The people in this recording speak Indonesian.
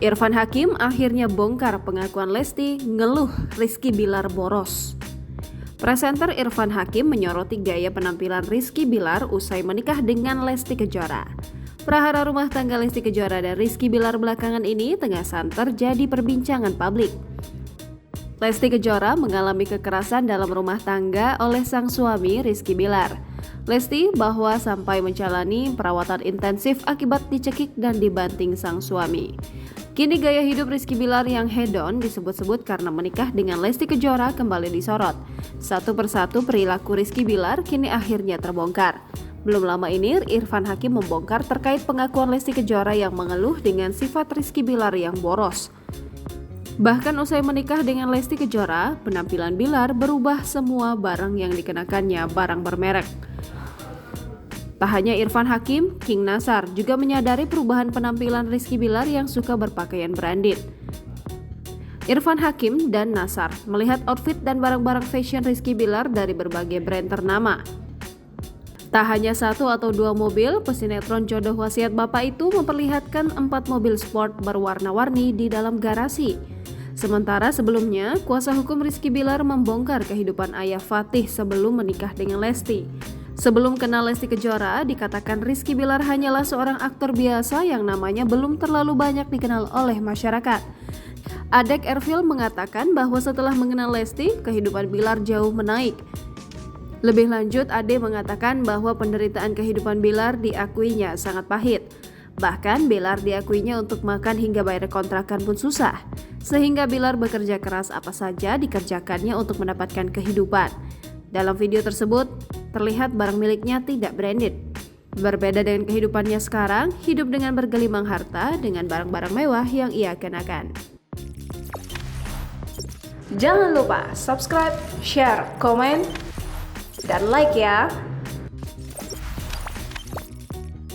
Irfan Hakim akhirnya bongkar pengakuan Lesti ngeluh Rizky Bilar boros. Presenter Irfan Hakim menyoroti gaya penampilan Rizky Bilar usai menikah dengan Lesti Kejora. Prahara rumah tangga Lesti Kejora dan Rizky Bilar belakangan ini tengah santer jadi perbincangan publik. Lesti Kejora mengalami kekerasan dalam rumah tangga oleh sang suami Rizky Bilar. Lesti bahwa sampai menjalani perawatan intensif akibat dicekik dan dibanting sang suami. Kini gaya hidup Rizky Bilar yang hedon disebut-sebut karena menikah dengan Lesti Kejora kembali disorot. Satu persatu perilaku Rizky Bilar kini akhirnya terbongkar. Belum lama ini Irfan Hakim membongkar terkait pengakuan Lesti Kejora yang mengeluh dengan sifat Rizky Bilar yang boros. Bahkan usai menikah dengan Lesti Kejora, penampilan Bilar berubah, semua barang yang dikenakannya barang bermerek. Tak hanya Irfan Hakim, King Nasar juga menyadari perubahan penampilan Rizky Bilar yang suka berpakaian branded. Irfan Hakim dan Nasar melihat outfit dan barang-barang fashion Rizky Bilar dari berbagai brand ternama. Tak hanya satu atau dua mobil, pesinetron Jodoh Wasiat Bapak itu memperlihatkan 4 mobil sport berwarna-warni di dalam garasi. Sementara sebelumnya, kuasa hukum Rizky Bilar membongkar kehidupan ayah Fatih sebelum menikah dengan Lesti. Sebelum kenal Lesti Kejora, dikatakan Rizky Bilar hanyalah seorang aktor biasa yang namanya belum terlalu banyak dikenal oleh masyarakat. Adek Ervil mengatakan bahwa setelah mengenal Lesti, kehidupan Bilar jauh menaik. Lebih lanjut, Ade mengatakan bahwa penderitaan kehidupan Bilar diakuinya sangat pahit. Bahkan Bilar diakuinya untuk makan hingga bayar kontrakan pun susah. Sehingga Bilar bekerja keras apa saja dikerjakannya untuk mendapatkan kehidupan. Dalam video tersebut, terlihat barang miliknya tidak branded. Berbeda dengan kehidupannya sekarang, hidup dengan bergelimang harta dengan barang-barang mewah yang ia kenakan. Jangan lupa subscribe, share, komen, dan like ya!